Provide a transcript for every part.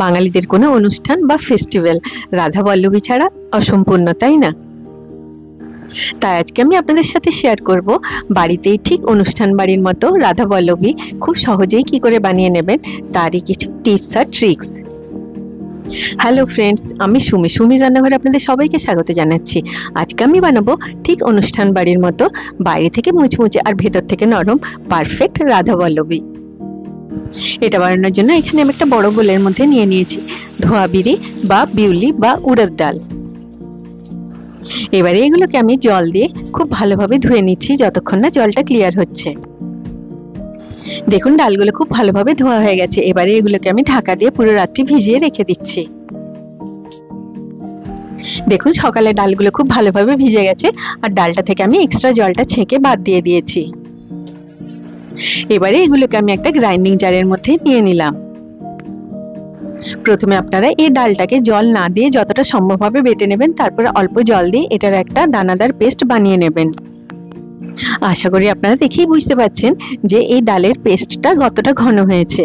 বাঙালিদের কোনো অনুষ্ঠান বা ফেস্টিভ্যাল রাধা বল্লভী ছাড়া অসম্পূর্ণ, তাই না? তাই আজকে আমি আপনাদের সাথে শেয়ার করব বাড়িতেই ঠিক অনুষ্ঠান বাড়ির মতো রাধা বল্লভী খুব সহজেই কি করে বানিয়ে নেবেন তারই কিছু টিপস আর ট্রিক্স। হ্যালো ফ্রেন্ডস, আমি সুমির রান্নাঘরে আপনাদের সবাইকে স্বাগত জানাচ্ছি। আজকে আমি বানাবো ঠিক অনুষ্ঠান বাড়ির মতো বাইরে থেকে মুচমুচে আর ভেতর থেকে নরম পারফেক্ট রাধা বল্লভী। এটা বানানোর জন্য এখানে আমি একটা বড় বোলের মধ্যে নিয়ে নিয়েছি ধোয়া বিরি বা বিউলি বা উড়দ ডাল। এবারে এগুলোকে আমি জল দিয়ে খুব ভালোভাবে ধুয়ে নিচ্ছি যতক্ষণ না জলটা ক্লিয়ার হচ্ছে। দেখুন ডালগুলো খুব ভালোভাবে ধোয়া হয়ে গেছে। এবারে এগুলোকে আমি ঢাকা দিয়ে পুরো রাত্রি ভিজিয়ে রেখে দিচ্ছি। দেখুন সকালে ডালগুলো খুব ভালোভাবে ভিজে গেছে আর ডালটা থেকে আমি এক্সট্রা জলটা ছেঁকে বাদ দিয়ে দিয়েছি। এবারে এগুলোকে আমি একটা গ্রাইন্ডিং জারের মধ্যে নিয়ে নিলাম। প্রথমে আপনারা এই ডালটাকে জল না দিয়ে যতটা সম্ভব হবে বেটে নেবেন, তারপরে অল্প জল দিয়ে এটার একটা দানাদার পেস্ট বানিয়ে নেবেন। আশা করি আপনারা দেখেই বুঝতে পারছেন যে এই ডালের পেস্টটা কতটা ঘন হয়েছে।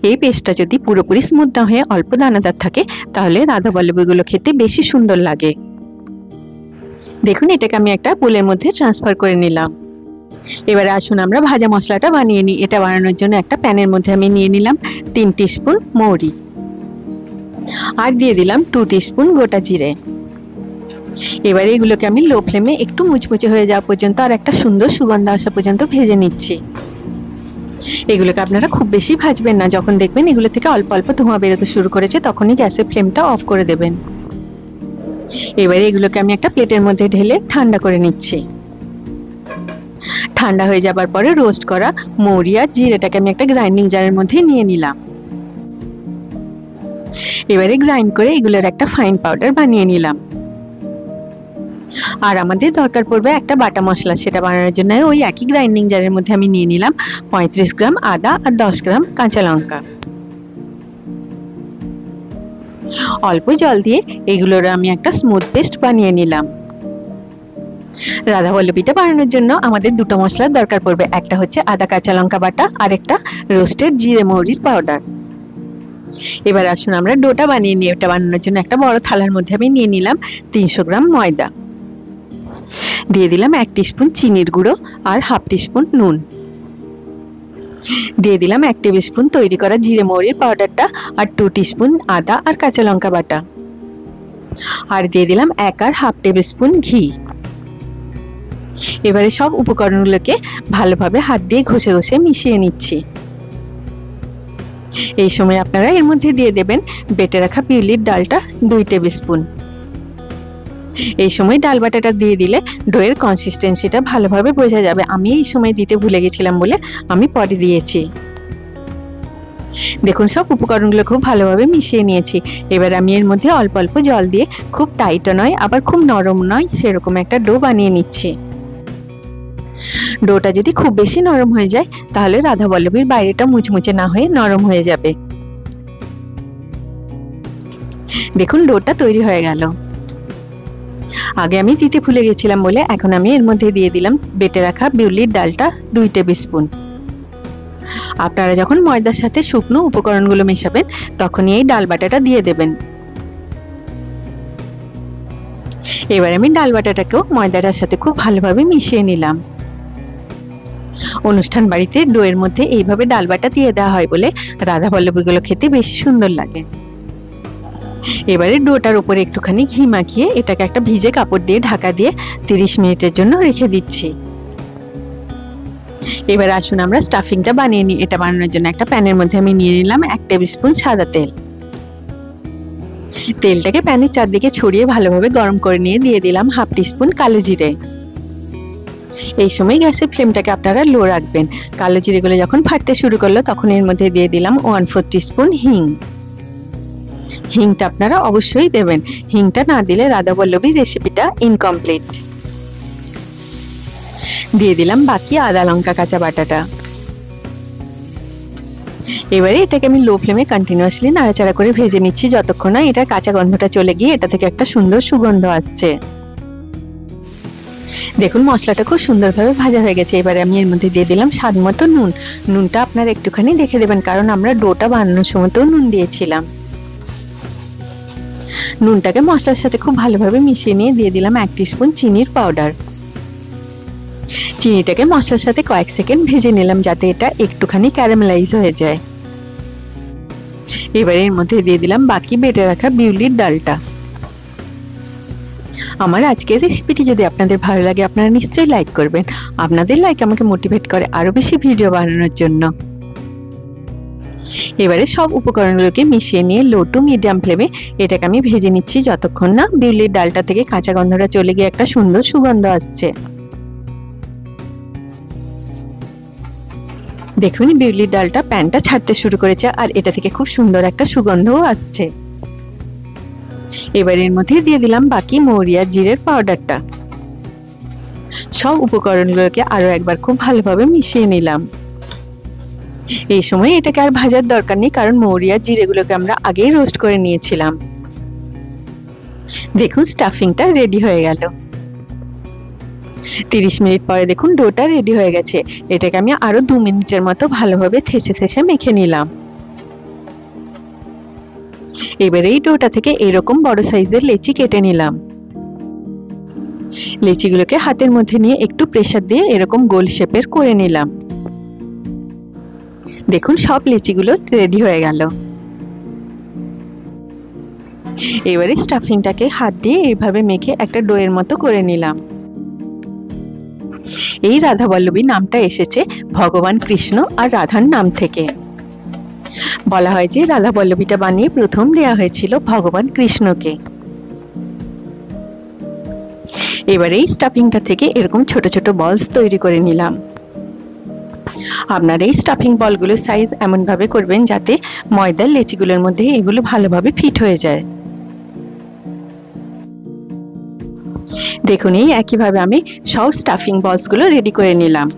এই পেস্টটা যদি পুরোপুরি স্মুথ না হয়ে অল্প দানাদার থাকে তাহলে রাধা বল্লভীগুলো খেতে বেশি সুন্দর লাগে। দেখুন এটাকে আমি একটা বোলের মধ্যে ট্রান্সফার করে নিলাম। এবারে আসুন আমরা ভাজা মশলাটা বানিয়ে নিই। এটা বানানোর জন্য একটা প্যানের মধ্যে আমি নিয়ে নিলাম 3 টিস্পুন মৌরি আর দিয়ে দিলাম 2 টিস্পুন গোটা জিরে। এবারে এগুলোকে আমি লো ফ্লেমে একটু মুচমুচে হয়ে যাওয়া পর্যন্ত আর একটা সুন্দর সুগন্ধ আসা পর্যন্ত ভেজে নিচ্ছি। এগুলোকে আপনারা খুব বেশি ভাজবেন না, যখন দেখবেন এগুলো থেকে অল্প অল্প ধোঁয়া বেরোতে শুরু করেছে তখনই গ্যাসের ফ্লেমটা অফ করে দেবেন। এবারে এগুলোকে আমি একটা প্লেটের মধ্যে ঢেলে ঠান্ডা করে নিচ্ছি। ঠান্ডা হয়ে যাবার পরে রোস্ট করা মৌরি আর জিরেটাকে আমি একটা গ্রাইন্ডিং জারের মধ্যে নিয়ে নিলাম। এবারে গ্রাইন্ড করে এগুলোর একটা ফাইন পাউডার বানিয়ে নিলাম। আর আমাদের দরকার পড়বে একটা বাটা মশলা। সেটা বানানোর জন্য ওই একই গ্রাইন্ডিং জারের মধ্যে আমি নিয়ে নিলাম 35 গ্রাম আদা আর 10 গ্রাম কাঁচা লঙ্কা। অল্প জল দিয়ে এগুলোর আমি একটা স্মুথ পেস্ট বানিয়ে নিলাম। রাধা বল্লভীটা বানানোর জন্য আমাদের দুটো মশলার দরকার পড়বে, একটা হচ্ছে আদা কাঁচা লঙ্কা বাটা আর একটা রোস্টেড জিরে মৌরির পাউডার। এবার আসুন আমরা ডোটা বানিয়ে নিই। এটা বানানোর জন্য একটা বড় থালার মধ্যে আমি নিয়ে নিলাম 300 গ্রাম ময়দা, দিয়ে দিলাম 1 টিস্পুন চিনির গুঁড়ো আর হাফ টিস্পুন নুন, দিয়ে দিলাম 1 টেবিল স্পুন তৈরি করা জিরে মৌরির পাউডারটা আর 2 টিস্পুন আদা আর কাঁচা লঙ্কা বাটা, আর দিয়ে দিলাম 1 আর হাফ টেবিল স্পুন ঘি। এবারে সব উপকরণগুলোকে ভালোভাবে হাত দিয়ে ঘষে ঘষে মিশিয়ে নিচ্ছি। এই সময় আপনারা এর মধ্যে দিয়ে দেবেন বেটে রাখা বিউলির ডালটা 2 টেবিল স্পুন। এই সময় ডাল বাটাটা দিয়ে দিলে ডোয়ের কনসিস্টেন্সিটা ভালোভাবে বোঝা যাবে। আমি এই সময় দিতে ভুলে গেছিলাম বলে আমি পরে দিয়েছি। দেখুন সব উপকরণগুলো খুব ভালোভাবে মিশিয়ে নিয়েছি। এবার আমি এর মধ্যে অল্প অল্প জল দিয়ে খুব টাইটও নয় আবার খুব নরম নয় সেরকম একটা ডো বানিয়ে নিচ্ছি। ডোটা যদি খুব বেশি নরম হয়ে যায় তাহলে রাধা বল্লভীর বাইরেটা মুচমুচে না হয়ে নরম হয়ে যাবে। দেখুন ডোটা তৈরি হয়ে গেল। আগে আমি দিতে ভুলে গেছিলাম বলে এখন আমি এর মধ্যে দিয়ে দিলাম বেটে রাখা বিউলির ডালটা 2 টেবিল স্পুন। আপনারা যখন ময়দার সাথে শুকনো উপকরণগুলো মেশাবেন তখনই এই ডাল বাটাটা দিয়ে দেবেন। এবার আমি ডাল বাটাটাকেও ময়দাটার সাথে খুব ভালোভাবে মিশিয়ে নিলাম। অনুষ্ঠান বাড়িতে ডোয়ের মধ্যে এইভাবে ডাল বাটা দিয়ে দেওয়া হয় বলে রাধা বল্লভীগুলো খেতে বেশি সুন্দর লাগে। এবারে ডোটার উপরে একটুখানি ঘি মাখিয়ে এটাকে একটা ভিজে কাপড় দিয়ে ঢাকা দিয়ে 30 মিনিটের জন্য রেখে দিচ্ছি। এবার আসুন আমরা স্টাফিংটা বানিয়ে নিই। এটা বানানোর জন্য একটা প্যানের মধ্যে আমি নিয়ে নিলাম 1 টেবিল স্পুন সাদা তেল। তেলটাকে প্যানের চারদিকে ছড়িয়ে ভালোভাবে গরম করে নিয়ে দিয়ে দিলাম হাফ টিস্পুন কালো জিরে। এই সময় গ্যাসের ফ্লেমটাকে আপনারা লো রাখবেন। কালো জিরেগুলো যখন ফাটতে শুরু করলো তখন এর মধ্যে দিয়ে দিলাম 1/4 টিস্পুন হিং। হিংটা আপনারা অবশ্যই দেবেন, হিংটা না দিলে রাধা বল্লভীর রেসিপিটা ইনকমপ্লিট। দিয়ে দিলাম বাকি আদা লঙ্কা কাঁচা বাটাটা। এবারে এটাকে আমি লো ফ্লেমে কন্টিনিউয়াসলি নাড়াচাড়া করে ভেজে নিচ্ছি যতক্ষণ না এটার কাঁচা গন্ধটা চলে গিয়ে এটা থেকে একটা সুন্দর সুগন্ধ আসছে। দেখুন মশলাটা খুব সুন্দরভাবে ভাজা হয়ে গেছে। এবারে আমি এর মধ্যে দিয়ে দিলাম স্বাদ মতো নুন। নুনটা আপনারা একটুখানি দেখে দেবেন, কারণ আমরা ডোটা বানানোর সময়তেও নুন দিয়েছিলাম। নুনটাকে মশলার সাথে খুব ভালোভাবে মিশিয়ে নিয়ে দিয়ে দিলাম 1 টিস্পুন চিনির পাউডার। চিনিটাকে মশলার সাথে কয়েক সেকেন্ড ভেজে নিলাম যাতে এটা একটুখানি ক্যারামেলাইজ হয়ে যায়। এবারে এর মধ্যে দিয়ে দিলাম বাকি বেটে রাখা বিউলির ডালটা। আমার আজকের রেসিপিটি যদি আপনাদের ভালো লাগে আপনারা নিশ্চয়ই লাইক করবেন। আপনাদের লাইক আমাকে মোটিভেট করে আরো বেশি ভিডিও বানানোর জন্য। এবারে সব উপকরণগুলোকে মিশিয়ে নিয়ে লো টু মিডিয়াম ফ্লেমে এটাকে আমি ভেজে নিচ্ছি যতক্ষণ না বিউলির ডালটা থেকে কাঁচা গন্ধটা চলে গিয়ে একটা সুন্দর সুগন্ধ আসছে। দেখুন বিউলির ডালটা প্যানটা ছাড়তে শুরু করেছে আর এটা থেকে খুব সুন্দর একটা সুগন্ধও আসছে। এবার এর মধ্যে দিয়ে দিলাম বাকি মৌরি আর জিরের পাউডারটা। সব উপকরণগুলোকে আরো একবার খুব ভালোভাবে মিশিয়ে নিলাম। এই সময় এটাকে আর ভাজার দরকার নেই, কারণ মৌরি আর জিরেগুলোকে আমরা আগেই রোস্ট করে নিয়েছিলাম। দেখুন স্টাফিংটা রেডি হয়ে গেল। 30 মিনিট পরে দেখুন ডোটা রেডি হয়ে গেছে। এটাকে আমি আরো 2 মিনিটের মতো ভালোভাবে থেসে থেসে মেখে নিলাম। এবারে এই ডোটা থেকে এরকম বড় সাইজের লেচি কেটে নিলাম। লেচিগুলোকে হাতের মধ্যে নিয়ে একটু প্রেসার দিয়ে এরকম গোল শেপের করে নিলাম। দেখুন সব লেচিগুলো রেডি হয়ে গেল। এবারে স্টাফিংটাকে হাত দিয়ে এইভাবে মেখে একটা ডোয়ের মতো করে নিলাম। এই রাধাবল্লভী নামটা এসেছে ভগবান কৃষ্ণ আর রাধার নাম থেকে। বলা হয় যে রাধাবল্লভীটা বানিয়ে প্রথম দেয়া হয়েছিল ভগবান কৃষ্ণকে। এবারে এই স্টাফিংটা থেকে এরকম ছোট ছোট বলস তৈরি করে নিলাম। আপনারা এই স্টাফিং বলগুলোর সাইজ এমন ভাবে করবেন যাতে ময়দার লেচিগুলোর মধ্যে এগুলো ভালোভাবে ফিট হয়ে যায়। দেখুন এই একইভাবে আমি সব স্টাফিং বলস গুলো রেডি করে নিলাম।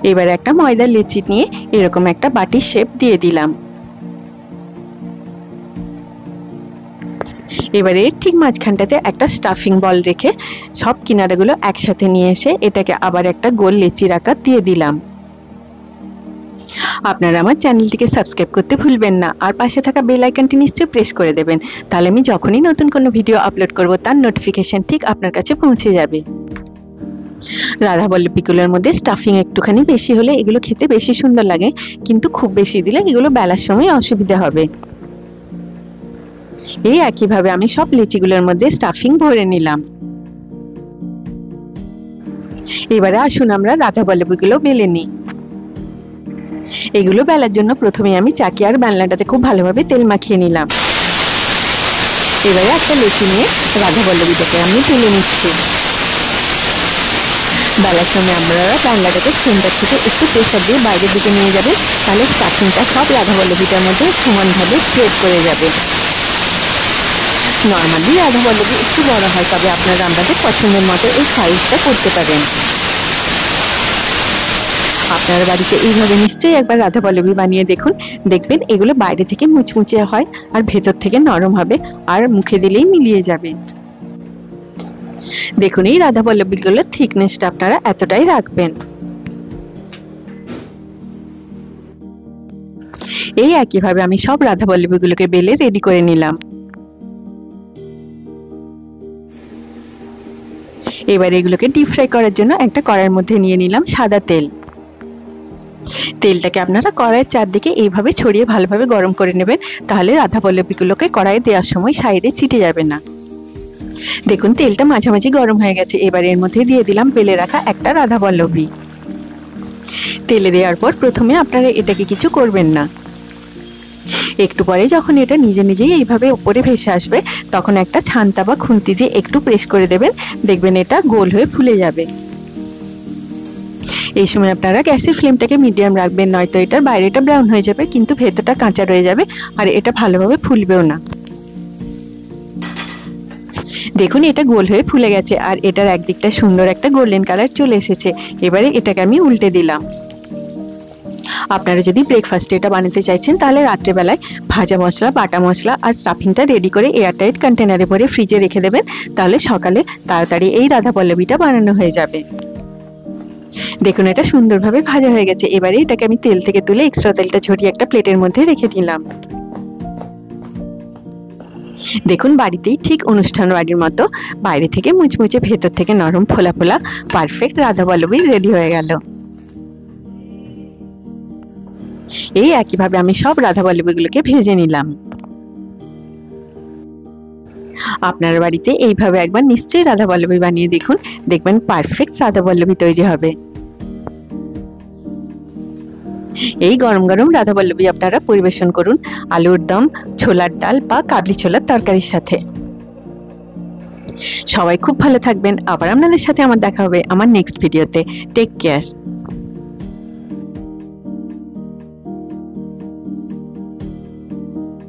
এবার একটা ময়দার লেচি নিয়ে এরকম একটা বাটির শেপ দিয়ে দিলাম। এবারে ঠিক মাঝখানটাতে একটা স্টাফিং বল রেখে সব কিনারাগুলো একসাথে নিয়ে এসে এটাকে আবার একটা গোল লেচির আকার দিয়ে দিলাম। আপনারা আমার চ্যানেলটিকে সাবস্ক্রাইব করতে ভুলবেন না আর পাশে থাকা বেল আইকনটি নিশ্চয়ই প্রেস করে দেবেন, তাহলে আমি যখনই নতুন কোনো ভিডিও আপলোড করব তার নোটিফিকেশন ঠিক আপনার কাছে পৌঁছে যাবে। রাধাবল্লভীগুলোর মধ্যে স্টাফিং একটুখানি বেশি হলে এগুলো খেতে বেশি সুন্দর লাগে, কিন্তু খুব বেশি দিলে এগুলো বেলার সময় অসুবিধা হবে। এই একইভাবে আমি সব লিচিগুলোর মধ্যে স্টাফিং ভরে নিলাম। এবারে আসুন আমরা রাধাবল্লভীগুলো বেলে নিই। এগুলো বেলার জন্য প্রথমে আমি চাকি আর বানলাটাতে খুব ভালোভাবে তেল মাখিয়ে নিলাম। এবারে একটা লেচি নিয়ে রাধাবল্লভীটাকে আমি তুলে নিচ্ছি। বেলার সময় আমরা বানলাটাকে সেন্টার থেকে একটু প্রেসার দিয়ে বাইরের দিকে নিয়ে যাবে, তাহলে স্টাফিংটা সব রাধাবল্লভীটার মধ্যে সমানভাবে স্প্রেড করে যাবে। নর্মালি রাধাবল্লভী একটু বড় হয়, তবে আপনারা আপনাদের পছন্দের মতো এই সাইজটা করতে পারেন। আপনার বাড়িতে এইভাবে নিশ্চয়ই একবার রাধাবল্লভী বানিয়ে দেখুন, দেখবেন এগুলো বাইরে থেকে মুচমুচে হয় আর ভেতর থেকে নরম হবে আর মুখে দিলেই মিলিয়ে যাবে। দেখুন এই রাধাবল্লভীগুলোর থিকনেসটা আপনারা এতটাই রাখবেন। এই একইভাবে আমি সব রাধাবল্লভীগুলোকে বেলে রেডি করে নিলাম। এবার এগুলোকে ডিপ ফ্রাই করার জন্য একটা কড়াইয়ের মধ্যে নিয়ে নিলাম সাদা তেল। তেলটাকে আপনারা কড়াইয়ের চারদিকে এইভাবে ছড়িয়ে ভালোভাবে গরম করে নেবেন, তাহলে রাধাবল্লভীগুলোকে কড়াইয়ে দেওয়ার সময় সাইডে ছিটে যাবে না। দেখুন তেলটা মাঝামাঝি গরম হয়ে গেছে। এবার এর মধ্যে দিয়ে দিলাম বেলে রাখা একটা রাধাবল্লভী। তেলে দেওয়ার পর প্রথমে আপনারা এটাকে কিছু করবেন না, একটু পরে যখন এটা নিজে নিজেই এইভাবে উপরে ভেসে আসবে তখন একটা ছান্তা বা খুন্তি দিয়ে একটু প্রেস করে দেবেন, দেখবেন এটা গোল হয়ে ফুলে যাবে। এই সময় আপনারা গ্যাসের ফ্লেমটাকে মিডিয়াম রাখবেন, নয়তো এটার বাইরেটা ব্রাউন হয়ে যাবে কিন্তু ভেতরটা কাঁচা রয়ে যাবে আর এটা ভালোভাবে ফুলবেও না। দেখুন এটা গোল হয়ে ফুলে গেছে আর এটার একদিকটা সুন্দর একটা গোল্ডেন কালার চলে এসেছে। এবারে এটাকে আমি উল্টে দিলাম। আপনারা যদি ব্রেকফাস্টে এটা বানাতে চাইছেন তাহলে রাত্রেবেলায় ভাজা মশলা, বাটা মশলা আর স্টাফিংটা রেডি করে এয়ারটাইট কন্টেনারে ভরে ফ্রিজে রেখে দেবেন। তাহলে সকালে তাড়াতাড়ি এই রাধা পল্লবীটা বানানো হয়ে যাবে। দেখুন এটা সুন্দরভাবে ভাজা হয়ে গেছে। এবারে এটাকে আমি তেল থেকে তুলে এক্সট্রা তেলটা ঝরিয়ে একটা প্লেটের মধ্যে রেখে দিলাম। দেখুন বাড়িতেই ঠিক অনুষ্ঠান বাড়ির মতো বাইরে থেকে মুচমুচে, ভেতর থেকে নরম ফোলা ফোলা পারফেক্ট রাধা পল্লবী রেডি হয়ে গেল। এই একইভাবে আমি সব রাধা পল্লবীগুলোকে ভেজে নিলাম। আপনার বাড়িতে এইভাবে একবার নিশ্চয়ই রাধা পল্লবী বানিয়ে দেখুন, দেখবেন পারফেক্ট রাধা পল্লবী তৈরি হবে। এই গরম গরম রাধা পল্লবী আপনারা পরিবেশন করুন আলুর দম, ছোলার ডাল বা কাবলি ছোলার তরকারির সাথে। সবাই খুব ভালো থাকবেন। আবার আপনাদের সাথে আমার দেখা হবে আমার নেক্সট ভিডিওতে। Take care.